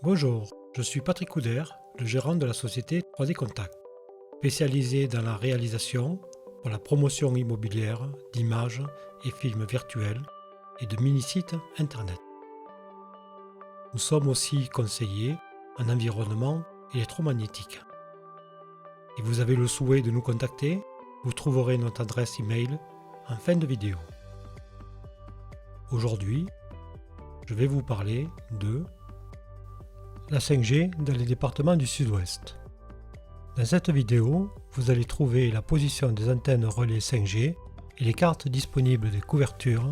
Bonjour, je suis Patrick Couder, le gérant de la société 3D Contact, spécialisée dans la réalisation pour la promotion immobilière d'images et films virtuels et de mini-sites internet. Nous sommes aussi conseillers en environnement électromagnétique. Si vous avez le souhait de nous contacter, vous trouverez notre adresse email en fin de vidéo. Aujourd'hui, je vais vous parler de la 5G dans les départements du Sud-Ouest. Dans cette vidéo, vous allez trouver la position des antennes relais 5G et les cartes disponibles des couvertures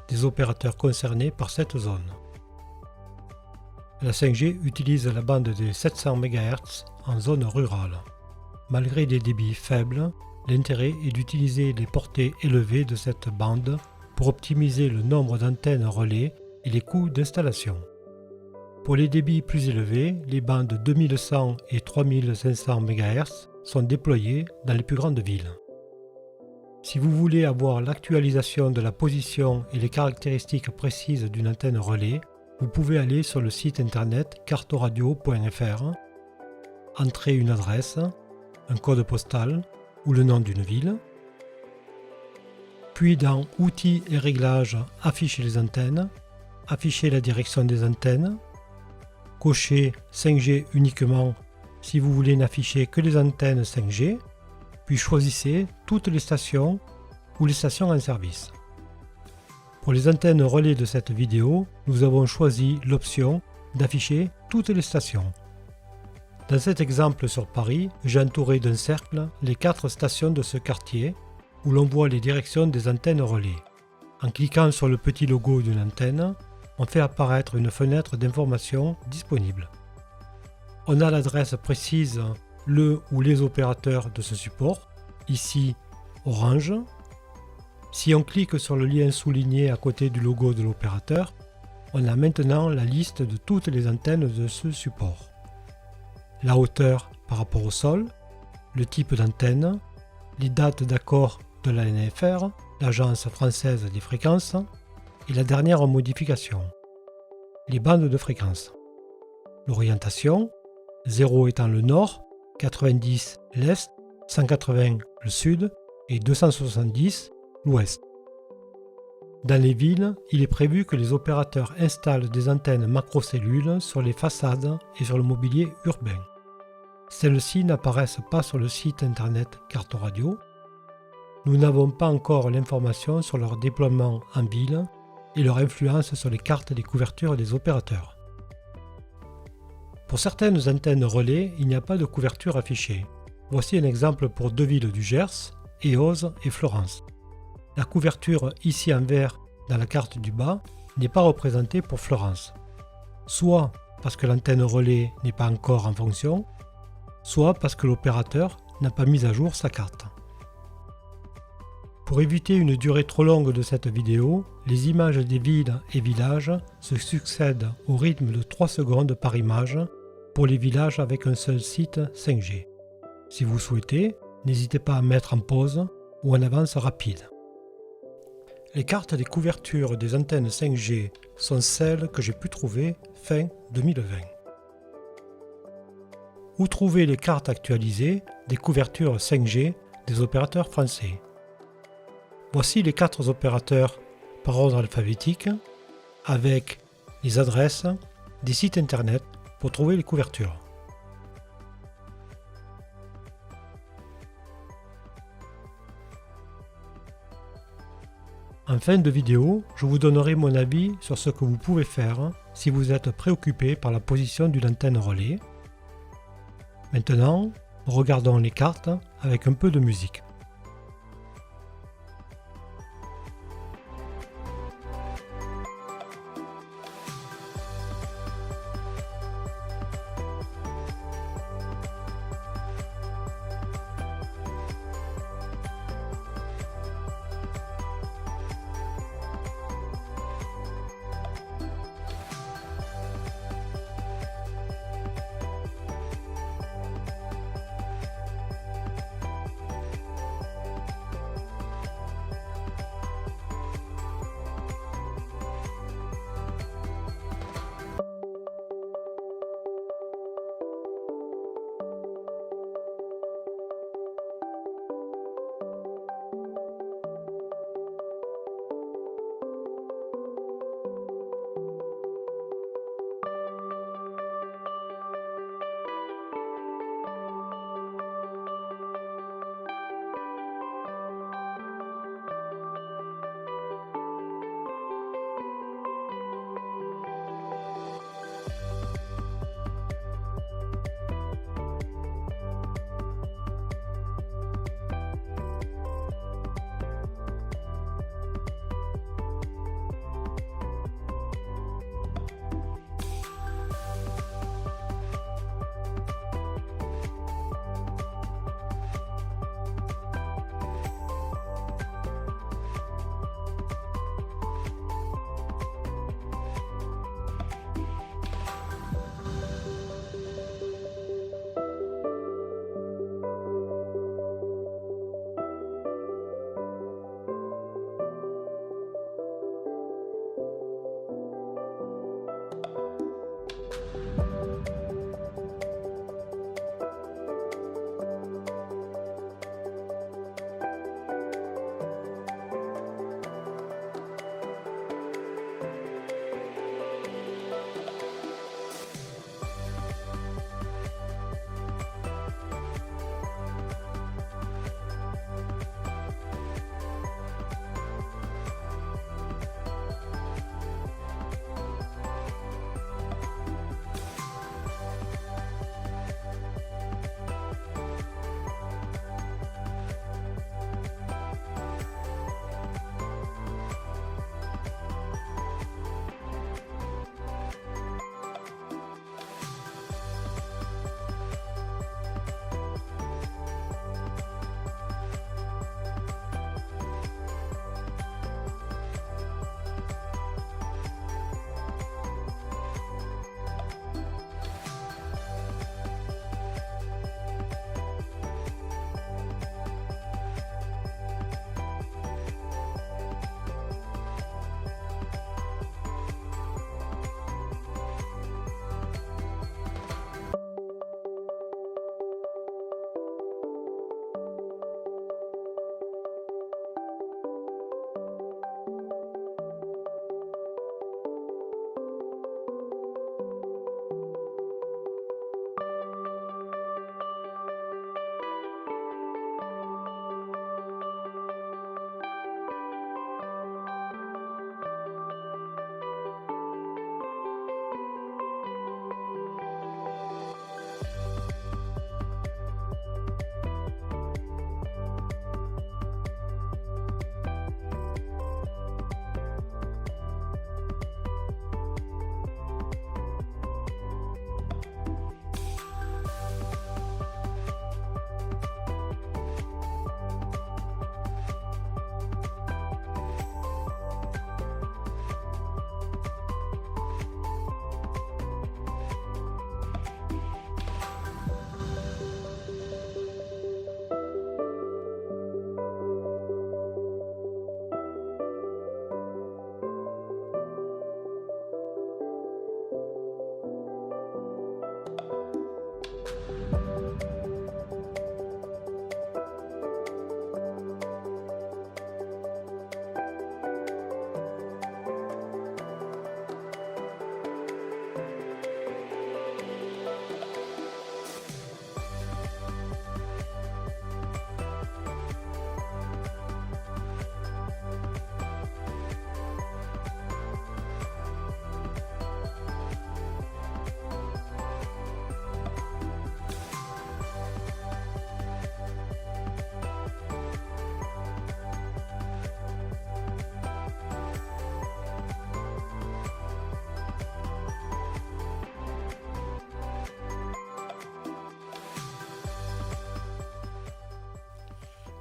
des opérateurs concernés par cette zone. La 5G utilise la bande des 700 MHz en zone rurale. Malgré des débits faibles, l'intérêt est d'utiliser les portées élevées de cette bande pour optimiser le nombre d'antennes relais et les coûts d'installation. Pour les débits plus élevés, les bandes 2100 et 3500 MHz sont déployées dans les plus grandes villes. Si vous voulez avoir l'actualisation de la position et les caractéristiques précises d'une antenne relais, vous pouvez aller sur le site internet cartoradio.fr, entrer une adresse, un code postal ou le nom d'une ville, puis dans Outils et réglages, afficher les antennes, afficher la direction des antennes, cochez 5G uniquement si vous voulez n'afficher que les antennes 5G, puis choisissez toutes les stations ou les stations en service. Pour les antennes relais de cette vidéo, nous avons choisi l'option d'afficher toutes les stations. Dans cet exemple sur Paris, j'ai entouré d'un cercle les 4 stations de ce quartier où l'on voit les directions des antennes relais. En cliquant sur le petit logo d'une antenne, on fait apparaître une fenêtre d'information disponible. On a l'adresse précise, le ou les opérateurs de ce support, ici Orange. Si on clique sur le lien souligné à côté du logo de l'opérateur, on a maintenant la liste de toutes les antennes de ce support. La hauteur par rapport au sol, le type d'antenne, les dates d'accord de l'ANFR, l'Agence française des fréquences, et la dernière modification, les bandes de fréquence. L'orientation, 0 étant le nord, 90 l'est, 180 le sud et 270 l'ouest. Dans les villes, il est prévu que les opérateurs installent des antennes macrocellules sur les façades et sur le mobilier urbain. Celles-ci n'apparaissent pas sur le site internet Cartoradio. Nous n'avons pas encore l'information sur leur déploiement en ville et leur influence sur les cartes des couvertures des opérateurs. Pour certaines antennes relais, il n'y a pas de couverture affichée. Voici un exemple pour 2 villes du Gers, Eauze et Florence. La couverture ici en vert dans la carte du bas n'est pas représentée pour Florence, soit parce que l'antenne relais n'est pas encore en fonction, soit parce que l'opérateur n'a pas mis à jour sa carte. Pour éviter une durée trop longue de cette vidéo, les images des villes et villages se succèdent au rythme de 3 secondes par image pour les villages avec un seul site 5G. Si vous souhaitez, n'hésitez pas à mettre en pause ou en avance rapide. Les cartes des couvertures des antennes 5G sont celles que j'ai pu trouver fin 2020. Où trouver les cartes actualisées des couvertures 5G des opérateurs français? Voici les 4 opérateurs par ordre alphabétique avec les adresses des sites internet pour trouver les couvertures. En fin de vidéo, je vous donnerai mon avis sur ce que vous pouvez faire si vous êtes préoccupé par la position d'une antenne relais. Maintenant, regardons les cartes avec un peu de musique.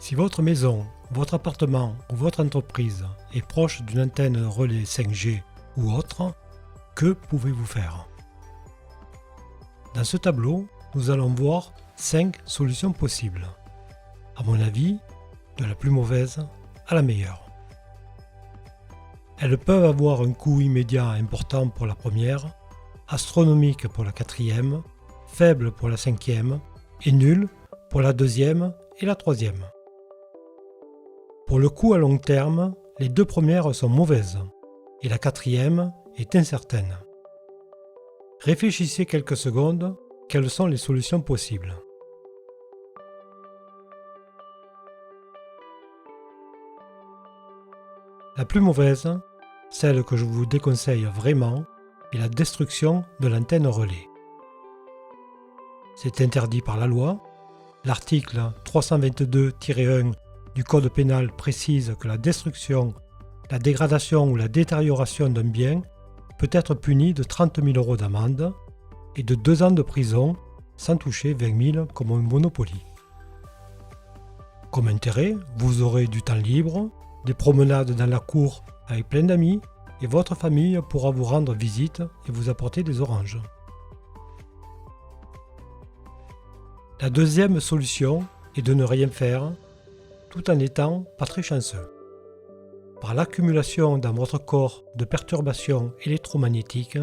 Si votre maison, votre appartement ou votre entreprise est proche d'une antenne relais 5G ou autre, que pouvez-vous faire? Dans ce tableau, nous allons voir 5 solutions possibles. À mon avis, de la plus mauvaise à la meilleure. Elles peuvent avoir un coût immédiat important pour la première, astronomique pour la quatrième, faible pour la cinquième et nul pour la deuxième et la troisième. Pour le coût à long terme, les 2 premières sont mauvaises et la quatrième est incertaine. Réfléchissez quelques secondes, quelles sont les solutions possibles? La plus mauvaise, celle que je vous déconseille vraiment, est la destruction de l'antenne relais. C'est interdit par la loi. L'article 322-1 du Code pénal précise que la destruction, la dégradation ou la détérioration d'un bien peut être punie de 30 000 € d'amende et de 2 ans de prison sans toucher 20 000 comme un Monopoly. Comme intérêt, vous aurez du temps libre, des promenades dans la cour avec plein d'amis et votre famille pourra vous rendre visite et vous apporter des oranges. La deuxième solution est de ne rien faire tout en n'étant pas très chanceux. Par l'accumulation dans votre corps de perturbations électromagnétiques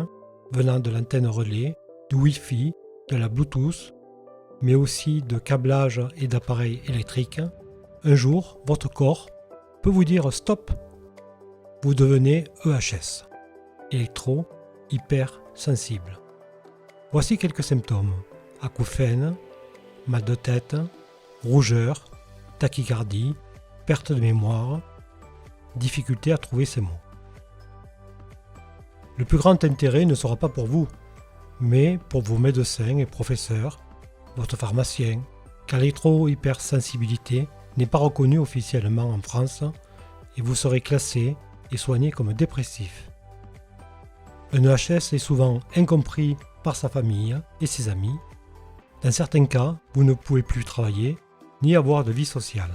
venant de l'antenne relais, du Wi-Fi, de la Bluetooth, mais aussi de câblage et d'appareils électriques, un jour, votre corps peut vous dire stop. Vous devenez EHS, électro-hypersensible. Voici quelques symptômes: acouphènes, mal de tête, rougeur, tachycardie, perte de mémoire, difficulté à trouver ses mots. Le plus grand intérêt ne sera pas pour vous, mais pour vos médecins et professeurs, votre pharmacien, car l'électro-hypersensibilité n'est pas reconnue officiellement en France et vous serez classé et soigné comme dépressif. Un EHS est souvent incompris par sa famille et ses amis. Dans certains cas, vous ne pouvez plus travailler ni avoir de vie sociale.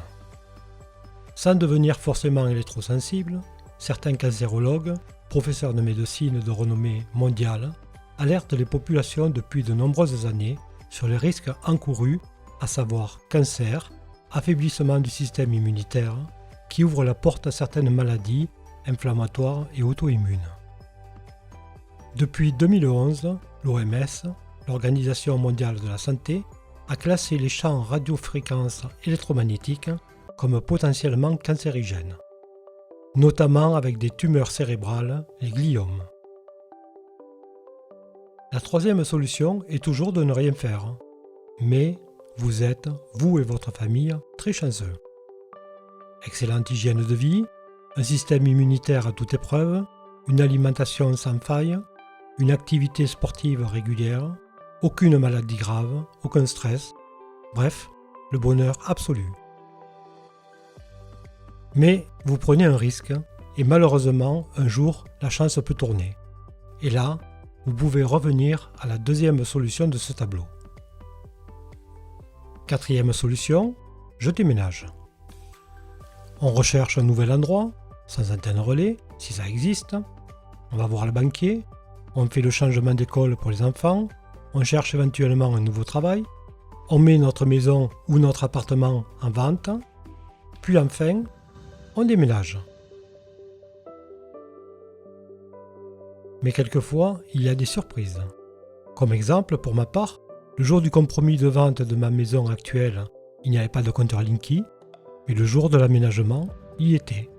Sans devenir forcément électrosensible, certains cancérologues, professeurs de médecine de renommée mondiale, alertent les populations depuis de nombreuses années sur les risques encourus, à savoir cancer, affaiblissement du système immunitaire, qui ouvre la porte à certaines maladies inflammatoires et auto-immunes. Depuis 2011, l'OMS, l'Organisation mondiale de la santé, a classé les champs radiofréquences électromagnétiques comme potentiellement cancérigènes, notamment avec des tumeurs cérébrales, les gliomes. La troisième solution est toujours de ne rien faire, mais vous êtes, vous et votre famille, très chanceux. Excellente hygiène de vie, un système immunitaire à toute épreuve, une alimentation sans faille, une activité sportive régulière, aucune maladie grave, aucun stress, bref, le bonheur absolu. Mais vous prenez un risque et malheureusement, un jour, la chance peut tourner. Et là, vous pouvez revenir à la deuxième solution de ce tableau. Quatrième solution, je déménage. On recherche un nouvel endroit, sans antenne relais, si ça existe. On va voir le banquier, on fait le changement d'école pour les enfants, on cherche éventuellement un nouveau travail, on met notre maison ou notre appartement en vente, puis enfin, on déménage. Mais quelquefois, il y a des surprises. Comme exemple, pour ma part, le jour du compromis de vente de ma maison actuelle, il n'y avait pas de compteur Linky, mais le jour de l'aménagement, il y était.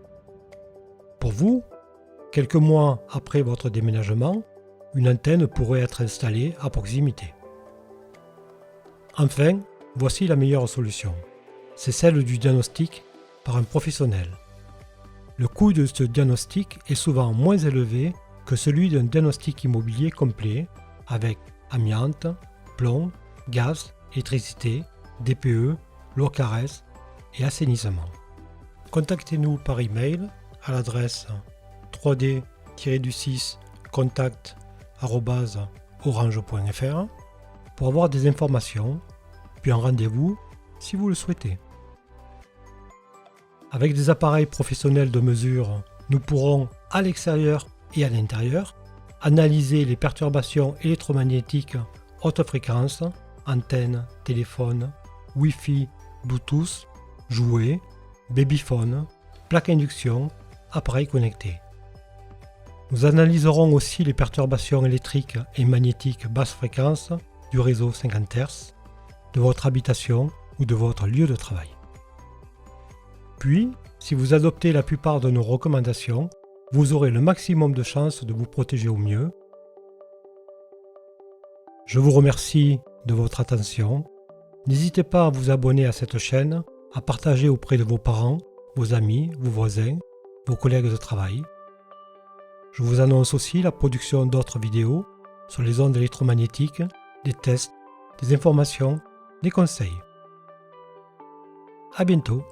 Pour vous, quelques mois après votre déménagement, une antenne pourrait être installée à proximité. Enfin, voici la meilleure solution. C'est celle du diagnostic par un professionnel. Le coût de ce diagnostic est souvent moins élevé que celui d'un diagnostic immobilier complet avec amiante, plomb, gaz, électricité, DPE, loi Caresse et assainissement. Contactez-nous par email à l'adresse 3d-contact@orange.fr pour avoir des informations, puis un rendez-vous si vous le souhaitez. Avec des appareils professionnels de mesure, nous pourrons, à l'extérieur et à l'intérieur, analyser les perturbations électromagnétiques haute fréquence, antennes, téléphones, Wi-Fi, Bluetooth, jouets, babyphone, plaque induction, appareils connectés. Nous analyserons aussi les perturbations électriques et magnétiques basse fréquence du réseau 50 Hz, de votre habitation ou de votre lieu de travail. Puis, si vous adoptez la plupart de nos recommandations, vous aurez le maximum de chances de vous protéger au mieux. Je vous remercie de votre attention. N'hésitez pas à vous abonner à cette chaîne, à partager auprès de vos parents, vos amis, vos voisins, vos collègues de travail. Je vous annonce aussi la production d'autres vidéos sur les ondes électromagnétiques, des tests, des informations, des conseils. À bientôt.